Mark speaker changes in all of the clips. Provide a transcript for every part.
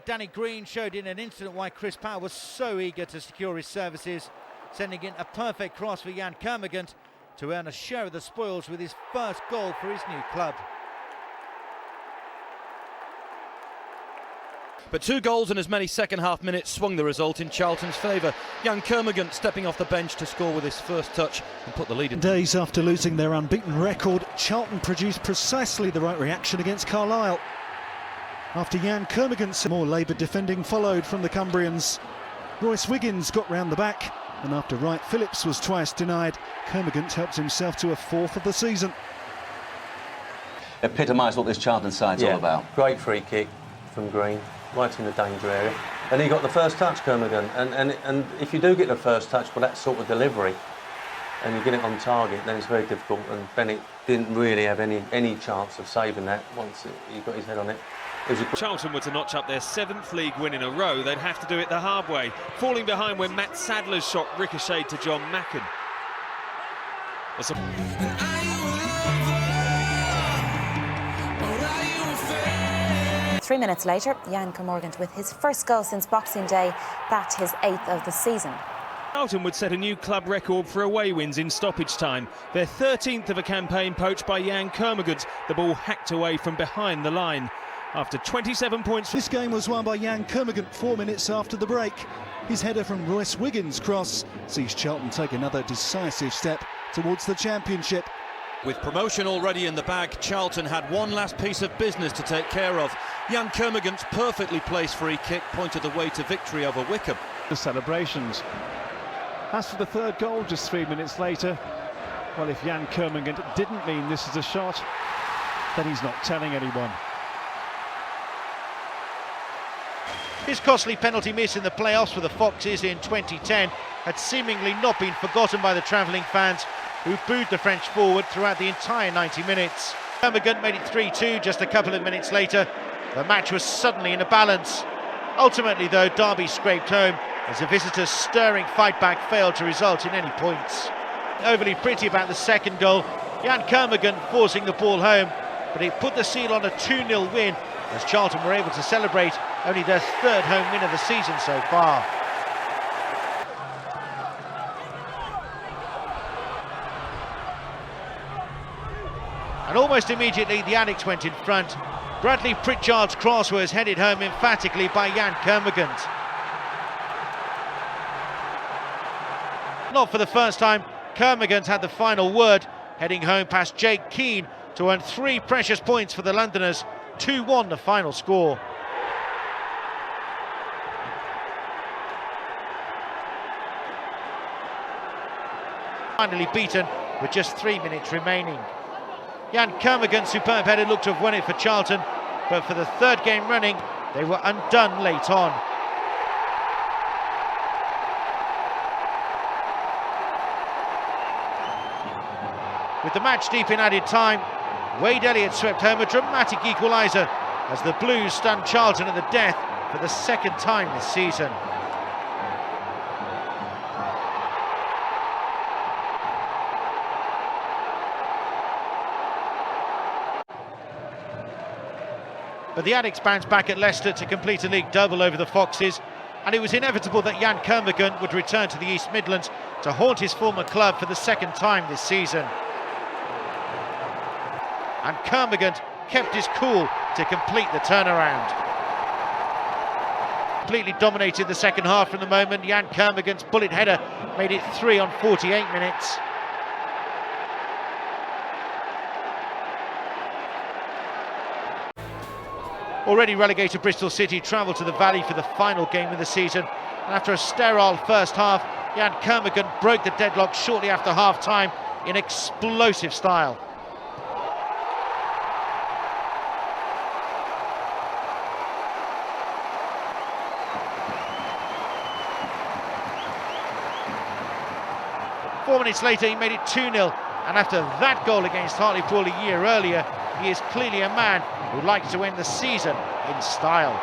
Speaker 1: Danny Green showed in an instant why Chris Powell was so eager to secure his services, sending in a perfect cross for Yann Kermorgant to earn a share of the spoils with his first goal for his new club.
Speaker 2: But 2 goals in as many second-half minutes swung the result in Charlton's favour. Yann Kermorgant stepping off the bench to score with his first touch and put the lead in.
Speaker 3: Days after losing their unbeaten record, Charlton produced precisely the right reaction against Carlisle. After Yann Kermorgant's more laboured defending followed from the Cumbrians. Royce Wiggins got round the back, and after Wright Phillips was twice denied, Kermorgant helped himself to a 4th of the season.
Speaker 4: Epitomised what this Charlton side's all about.
Speaker 5: Great free kick from Green, right in the danger area. And he got the first touch, Kermorgant. And if you do get the first touch with that sort of delivery, and you get it on target, then it's very difficult. And Bennett didn't really have any chance of saving that once he got his head on it.
Speaker 6: Charlton were to notch up their 7th league win in a row, they'd have to do it the hard way, falling behind when Matt Sadler's shot ricocheted to John Macken.
Speaker 7: 3 minutes later, Yann Kermorgant with his first goal since Boxing Day, that his 8th of the season.
Speaker 6: Charlton would set a new club record for away wins in stoppage time. Their 13th of a campaign poached by Yann Kermorgant, the ball hacked away from behind the line. After 27 points...
Speaker 3: This game was won by Yann Kermorgant 4 minutes after the break. His header from Royce Wiggins' cross sees Charlton take another decisive step towards the championship.
Speaker 2: With promotion already in the bag, Charlton had one last piece of business to take care of. Yann Kermorgant's perfectly placed free kick pointed the way to victory over Wickham.
Speaker 8: The celebrations. As for the 3rd goal just 3 minutes later, well, if Yann Kermorgant didn't mean this as a shot, then he's not telling anyone.
Speaker 1: His costly penalty miss in the playoffs for the Foxes in 2010 had seemingly not been forgotten by the travelling fans who booed the French forward throughout the entire 90 minutes. Kermorgant made it 3-2 just a couple of minutes later. The match was suddenly in a balance. Ultimately, though, Derby scraped home as the visitors' stirring fight back failed to result in any points. Overly pretty about the 2nd goal, Yann Kermorgant forcing the ball home, but it put the seal on a 2-0 win as Charlton were able to celebrate only their 3rd home win of the season so far. And almost immediately the Annex went in front. Bradley Pritchard's cross was headed home emphatically by Yann Kermorgant. Not for the first time, Kermorgant had the final word, heading home past Jake Keane to earn 3 precious points for the Londoners. 2-1 the final score. Finally beaten with just 3 minutes remaining. Yann Kermorgant's superb header looked to have won it for Charlton, but for the 3rd game running, they were undone late on. With the match deep in added time, Wade Elliott swept home a dramatic equaliser as the Blues stunned Charlton at the death for the 2nd time this season. But the Addicts bounced back at Leicester to complete a league double over the Foxes, and it was inevitable that Yann Kermorgant would return to the East Midlands to haunt his former club for the 2nd time this season. And Kermorgant kept his cool to complete the turnaround. Completely dominated the second half from the moment. Yann Kermorgant's bullet header made it 3 on 48 minutes. Already relegated Bristol City travel to the Valley for the final game of the season. And after a sterile first half, Yann Kermorgant broke the deadlock shortly after half-time in explosive style. Four minutes later, he made it 2-0, and after that goal against Hartlepool a year earlier, he is clearly a man who likes to end the season in style.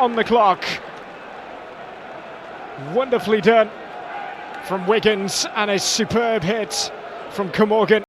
Speaker 9: on the clock. Wonderfully done from Wiggins, and a superb hit from Kermorgant.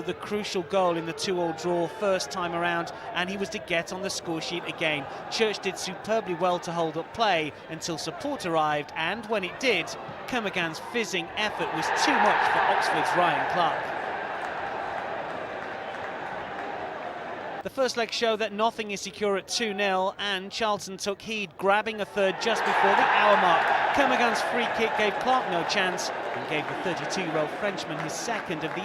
Speaker 10: The crucial goal in the 2-2 draw first time around, and he was to get on the score sheet again. Church did superbly well to hold up play until support arrived, and when it did, Kermorgant's fizzing effort was too much for Oxford's Ryan Clark. The first leg showed that nothing is secure at 2-0, and Charlton took heed, grabbing a third just before the hour mark. Kermorgant's free kick gave Clark no chance and gave the 32-year-old Frenchman his second of the